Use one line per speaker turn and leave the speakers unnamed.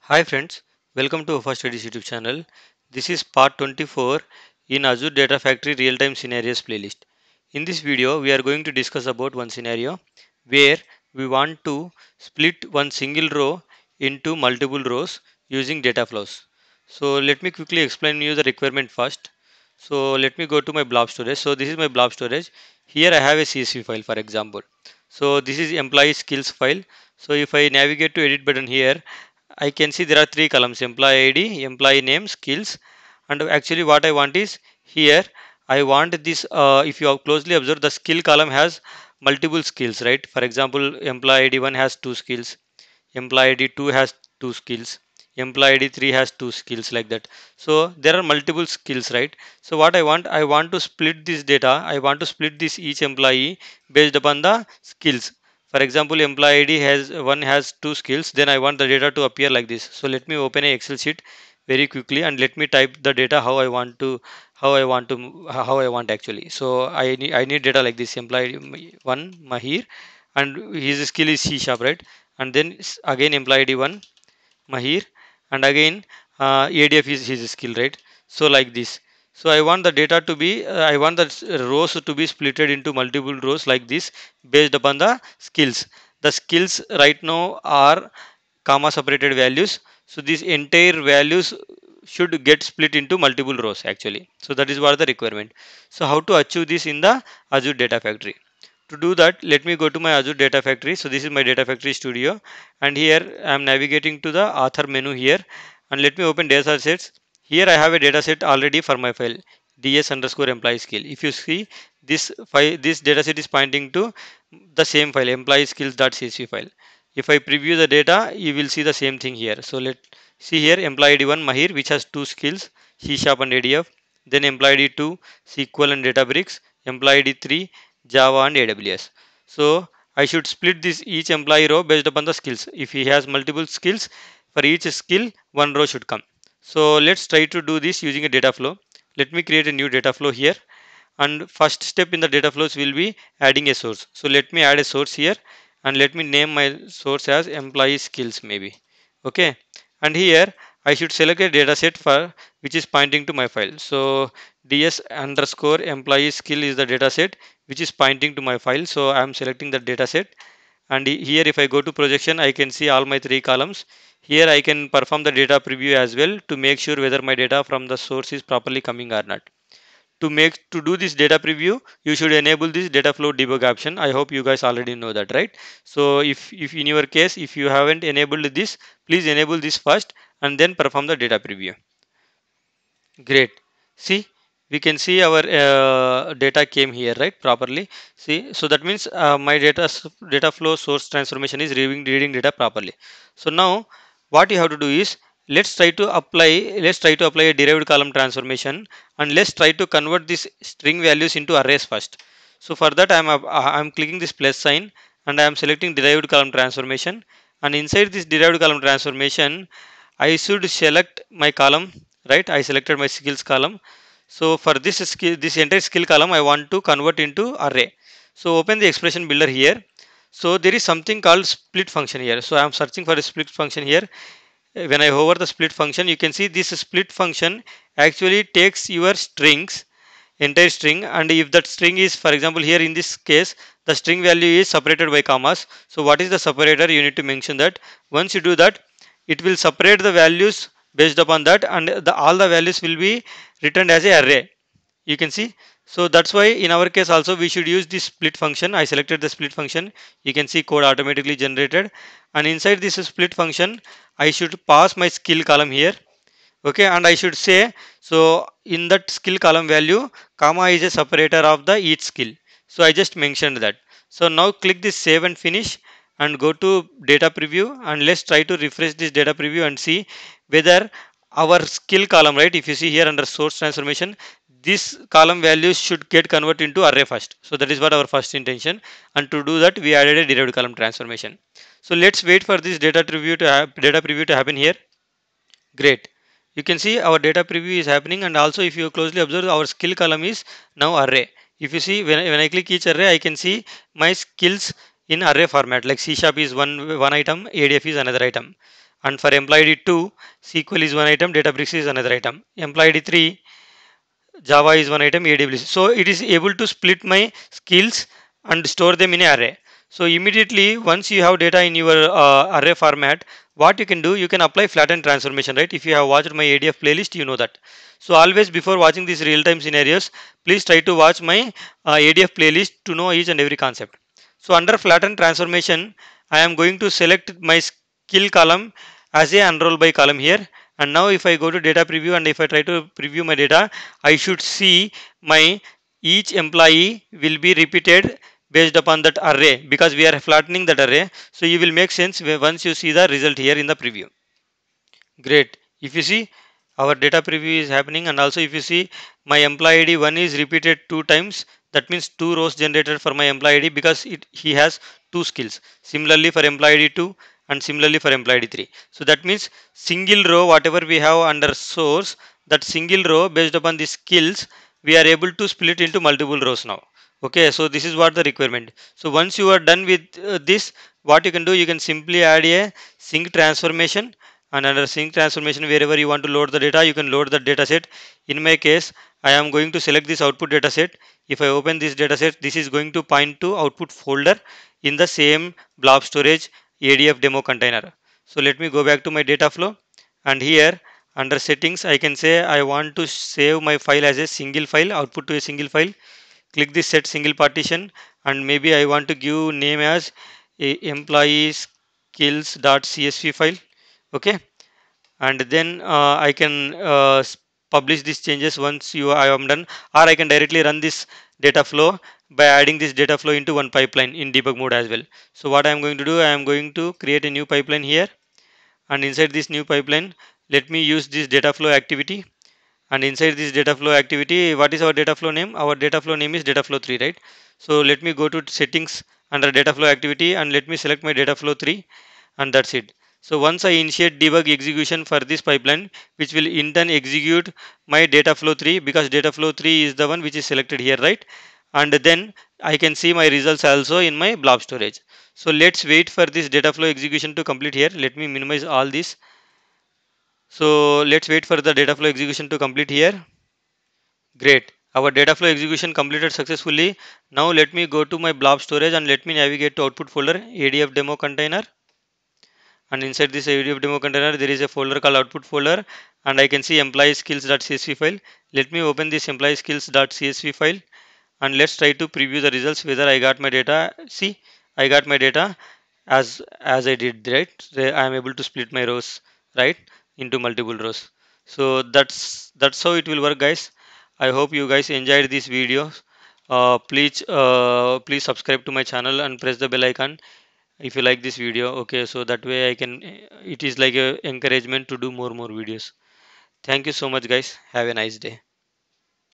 Hi friends, welcome to First Studies YouTube channel. This is part 24 in Azure Data Factory Real-Time Scenarios playlist. In this video, we are going to discuss about one scenario where we want to split one single row into multiple rows using data flows. So let me quickly explain you the requirement first. So let me go to my blob storage. So this is my blob storage. Here I have a CSV file for example. So this is employee skills file. So if I navigate to edit button here, I can see there are three columns: employee ID, employee name, skills. And actually what I want is here I want this if you have closely observed, the skill column has multiple skills, right? For example, employee ID 1 has two skills, employee ID 2 has two skills, employee ID 3 has two skills, like that. So there are multiple skills, right? So what I want to split this data, I want to split this each employee based upon the skills. For example, employee ID has one has two skills, then I want the data to appear like this. So let me open a Excel sheet very quickly and let me type the data how I want actually. So I need data like this: employee one Mahir, and his skill is C sharp, right? And then again employee ID one Mahir, and again ADF is his skill, right? So like this. So I want the data to be, I want the rows to be splitted into multiple rows like this based upon the skills. The skills right now are comma separated values. So these entire values should get split into multiple rows actually. So that is what the requirement. So how to achieve this in the Azure Data Factory? To do that, let me go to my Azure Data Factory. So this is my Data Factory Studio, and here I am navigating to the author menu here, and let me open data sets. Here I have a data set already for my file ds underscore employee skill. If you see this file, this data set is pointing to the same file employee skills.csv file. If I preview the data, you will see the same thing here. So let see here employee ID 1 Mahir, which has two skills C sharp and ADF, then employee ID 2 SQL and Databricks, employee ID 3 Java and AWS. So I should split this each employee row based upon the skills. If he has multiple skills, for each skill one row should come. So let's try to do this using a data flow. Let me create a new data flow here, and first step in the data flows will be adding a source. So let me add a source here, and let me name my source as employee skills maybe. Okay, and here I should select a data set for which is pointing to my file. So ds underscore employee skill is the data set which is pointing to my file. So I am selecting the data set, and here if I go to projection, I can see all my three columns. Here I can perform the data preview as well to make sure whether my data from the source is properly coming or not. To do this data preview, you should enable this data flow debug option. I hope you guys already know that, right? So if in your case, if you haven't enabled this, please enable this first and then perform the data preview. Great. See, we can see our data came here, right, properly. See, so that means my data flow source transformation is reading data properly. So now what you have to do is, let's try to apply a derived column transformation, and let's try to convert these string values into arrays first. So for that I'm clicking this plus sign, and I am selecting derived column transformation, and inside this derived column transformation I should select my column, right? I selected my skills column. So for this skill, this entire skill column, I want to convert into array. So open the expression builder here. So there is something called split function here. So I am searching for a split function here. When I hover the split function, you can see this split function actually takes your strings, entire string, and if that string is, for example, here in this case, the string value is separated by commas. So what is the separator? You need to mention that. Once you do that, it will separate the values based upon that, and all the values will be returned as a array. You can see. So that's why in our case also we should use this split function. I selected the split function. You can see code automatically generated, and inside this split function I should pass my skill column here. Okay, and I should say, so in that skill column value, comma is a separator of the each skill. So I just mentioned that. So now click this save and finish, and go to data preview, and let's try to refresh this data preview and see whether our skill column, right? If you see here under source transformation, this column values should get converted into array first. So that is what our first intention, and to do that we added a derived column transformation. So let's wait for this data preview to happen here. Great. You can see our data preview is happening, and also if you closely observe, our skill column is now array. If you see, when I click each array, I can see my skills in array format, like C sharp is one item, ADF is another item. and for employee ID 2, SQL is one item, Databricks is another item. Employee ID 3, Java is one item, AWS. So it is able to split my skills and store them in an array. So immediately once you have data in your array format, what you can do, you can apply flatten transformation, right? If you have watched my ADF playlist, you know that. So always before watching these real-time scenarios, please try to watch my ADF playlist to know each and every concept. So under flatten transformation, I am going to select my skill column as a unroll by column here. And now if I go to data preview and if I try to preview my data, I should see my each employee will be repeated based upon that array because we are flattening that array. So you will make sense once you see the result here in the preview. Great. If you see our data preview is happening, and also if you see my employee ID 1 is repeated 2 times, that means 2 rows generated for my employee ID because he has 2 skills. Similarly for employee ID 2 and similarly for employee ID 3. So that means single row whatever we have under source, that single row based upon the skills, we are able to split into multiple rows now. Okay, so this is what the requirement. So once you are done with this, what you can do, you can simply add a sync transformation, and under sync transformation wherever you want to load the data, you can load the data set. In my case, I am going to select this output data set. If I open this data set, this is going to point to output folder in the same blob storage ADF demo container. So let me go back to my data flow, and here under settings I can say I want to save my file as a single file, output to a single file. Click this set single partition, and maybe I want to give name as a employee skills.csv file. Okay, and then I can publish these changes once I am done, or I can directly run this data flow by adding this data flow into one pipeline in debug mode as well. So what I am going to do, I am going to create a new pipeline here, and inside this new pipeline let me use this data flow activity. And inside this data flow activity, what is our data flow name? Our data flow name is data flow 3, right? So let me go to settings under data flow activity and let me select my data flow 3, and that's it. So once I initiate debug execution for this pipeline, which will in turn execute my data flow 3, because data flow 3 is the one which is selected here, right? And then I can see my results also in my blob storage. So let's wait for this data flow execution to complete here. Let me minimize all this. So let's wait for the data flow execution to complete here. Great. Our data flow execution completed successfully. Now let me go to my blob storage and let me navigate to output folder ADF demo container. And inside this ADF demo container, there is a folder called output folder, and I can see employee skills.csv file. Let me open this employee skills.csv file, and let's try to preview the results whether I got my data. See, I got my data as I did, right? I am able to split my rows, right, into multiple rows. So that's how it will work, guys. I hope you guys enjoyed this video. Please subscribe to my channel and press the bell icon if you like this video. Okay, so that way I can, it is like a encouragement to do more videos. Thank you so much, guys. Have a nice day.